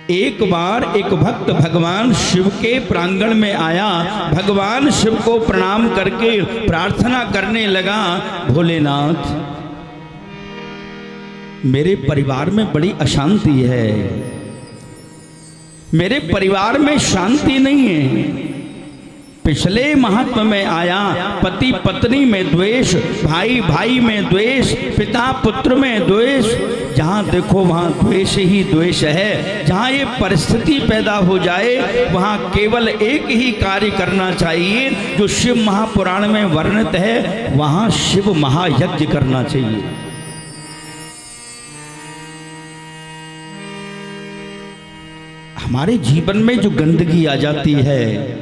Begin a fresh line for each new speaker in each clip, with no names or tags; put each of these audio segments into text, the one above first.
एक बार एक भक्त भगवान शिव के प्रांगण में आया, भगवान शिव को प्रणाम करके प्रार्थना करने लगा, भोलेनाथ मेरे परिवार में बड़ी अशांति है, मेरे परिवार में शांति नहीं है। पिछले महात्म में आया, पति पत्नी में द्वेष, भाई भाई में द्वेष, पिता पुत्र में द्वेष, जहाँ देखो वहाँ द्वेष ही द्वेष है। जहाँ ये परिस्थिति पैदा हो जाए वहाँ केवल एक ही कार्य करना चाहिए जो शिव महापुराण में वर्णित है, वहाँ शिव महायज्ञ करना चाहिए। हमारे जीवन में जो गंदगी आ जाती है,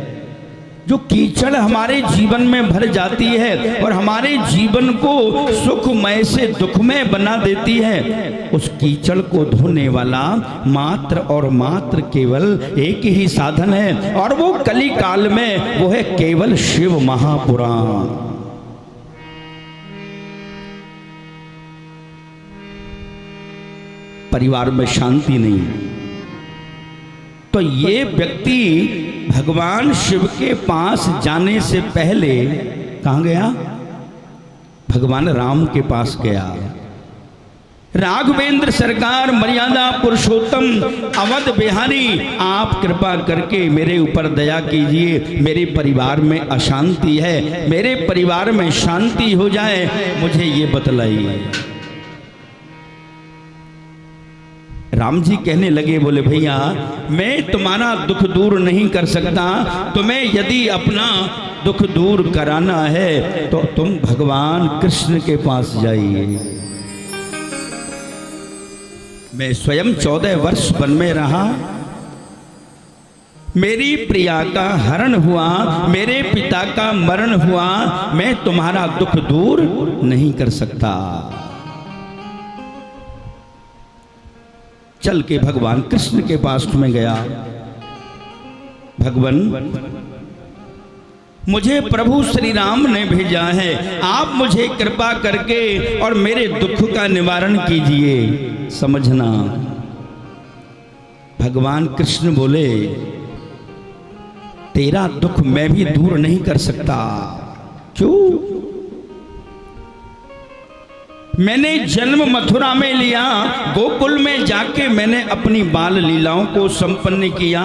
जो कीचड़ हमारे जीवन में भर जाती है और हमारे जीवन को सुखमय से दुखमय बना देती है, उस कीचड़ को धोने वाला मात्र और मात्र केवल एक ही साधन है, और वो कली काल में वो है केवल शिव महापुराण। परिवार में शांति नहीं, तो ये व्यक्ति भगवान शिव के पास जाने से पहले कहाँ गया? भगवान राम के पास गया। राघवेंद्र सरकार, मर्यादा पुरुषोत्तम, अवध बिहारी, आप कृपा करके मेरे ऊपर दया कीजिए, मेरे परिवार में अशांति है, मेरे परिवार में शांति हो जाए, मुझे ये बतलाइए। राम जी कहने लगे, बोले भैया मैं तुम्हारा दुख दूर नहीं कर सकता, तुम्हें यदि अपना दुख दूर कराना है तो तुम भगवान कृष्ण के पास जाइए। मैं स्वयं 14 वर्ष वन में रहा, मेरी प्रिया का हरण हुआ, मेरे पिता का मरण हुआ, मैं तुम्हारा दुख दूर नहीं कर सकता। चल के भगवान कृष्ण के पास में गया। भगवान मुझे प्रभु श्री राम ने भेजा है, आप मुझे कृपा करके और मेरे दुख का निवारण कीजिए। समझना, भगवान कृष्ण बोले तेरा दुख मैं भी दूर नहीं कर सकता। क्यों? मैंने जन्म मथुरा में लिया, गोकुल में जाके मैंने अपनी बाल लीलाओं को संपन्न किया,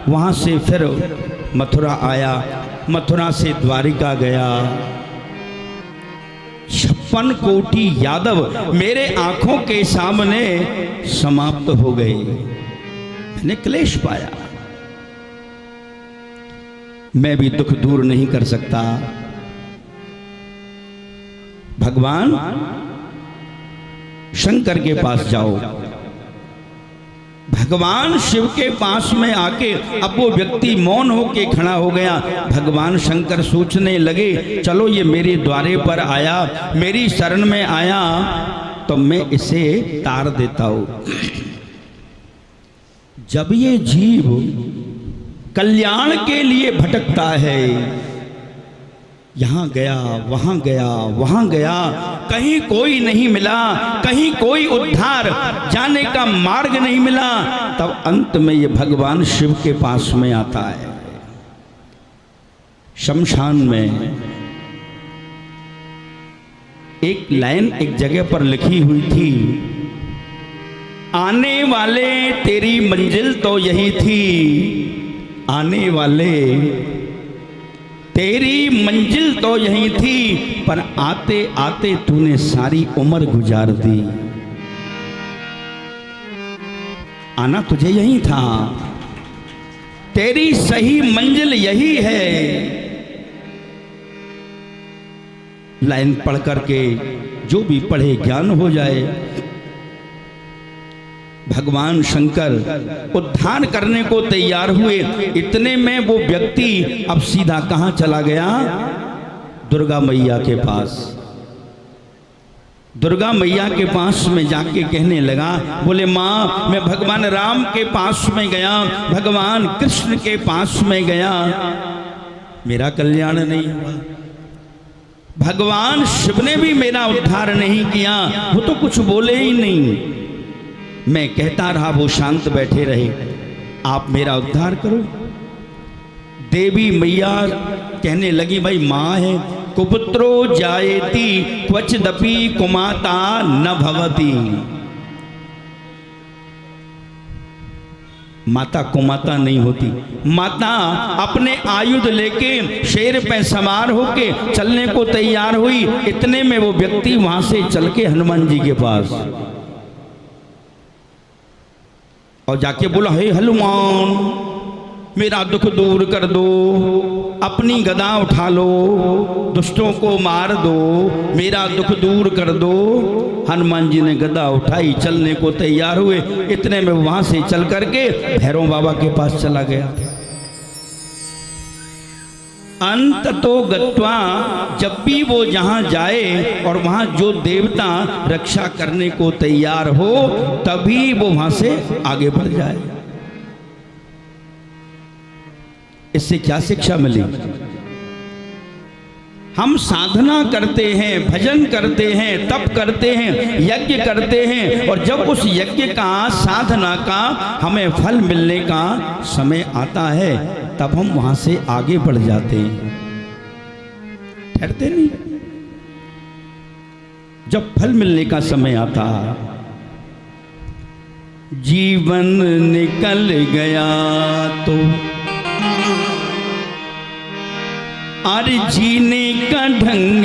वहां से फिर मथुरा आया, मथुरा से द्वारिका गया। 56 कोटि यादव मेरे आंखों के सामने समाप्त हो गए, मैंने क्लेश पाया, मैं भी दुख दूर नहीं कर सकता। भगवान शंकर के पास जाओ। भगवान शिव के पास में आके अब वो व्यक्ति मौन होके खड़ा हो गया। भगवान शंकर सोचने लगे, चलो ये मेरे द्वारे पर आया, मेरी शरण में आया, तो मैं इसे तार देता हूं। जब ये जीव कल्याण के लिए भटकता है, यहां गया, वहां गया, वहां गया, कहीं कोई नहीं मिला, कहीं कोई उद्धार जाने का मार्ग नहीं मिला, तब अंत में ये भगवान शिव के पास में आता है। शमशान में एक लाइन एक जगह पर लिखी हुई थी, आने वाले तेरी मंजिल तो यही थी, आने वाले तेरी मंजिल तो यही थी, पर आते आते तूने सारी उम्र गुजार दी। आना तुझे यही था, तेरी सही मंजिल यही है। लाइन पढ़ करके जो भी पढ़े ज्ञान हो जाए। भगवान शंकर उद्धार करने को तैयार हुए। इतने में वो व्यक्ति अब सीधा कहां चला गया? दुर्गा मैया के पास। दुर्गा मैया के पास में जाके कहने लगा, बोले माँ मैं भगवान राम के पास में गया, भगवान कृष्ण के पास में गया, मेरा कल्याण नहीं हुआ, भगवान शिव ने भी मेरा उद्धार नहीं किया, वो तो कुछ बोले ही नहीं। मैं कहता रहा, वो शांत बैठे रहे, आप मेरा उद्धार करो। देवी मैया कहने लगी, भाई माँ है, कुपुत्रो जायेति क्वचिदपि कुमाता न भवति। माता कुमाता नहीं होती। माता अपने आयुध लेके शेर पे सवार होके चलने को तैयार हुई। इतने में वो व्यक्ति वहां से चल के हनुमान जी के पास और जाके बोला, हे हनुमान, मेरा दुख दूर कर दो, अपनी गदा उठा लो, दुष्टों को मार दो, मेरा दुख दूर कर दो। हनुमान जी ने गदा उठाई, चलने को तैयार हुए। इतने में वहां से चल करके भैरव बाबा के पास चला गया। अंत तो गत्वा, जब भी वो जहां जाए और वहां जो देवता रक्षा करने को तैयार हो, तभी वो वहां से आगे बढ़ जाए। इससे क्या शिक्षा मिली? हम साधना करते हैं, भजन करते हैं, तप करते हैं, यज्ञ करते हैं, और जब उस यज्ञ का, साधना का हमें फल मिलने का समय आता है, तब हम वहां से आगे बढ़ जाते हैं, ठहरते नहीं। जब फल मिलने का समय आता, जीवन निकल गया तो और जीने का ढंग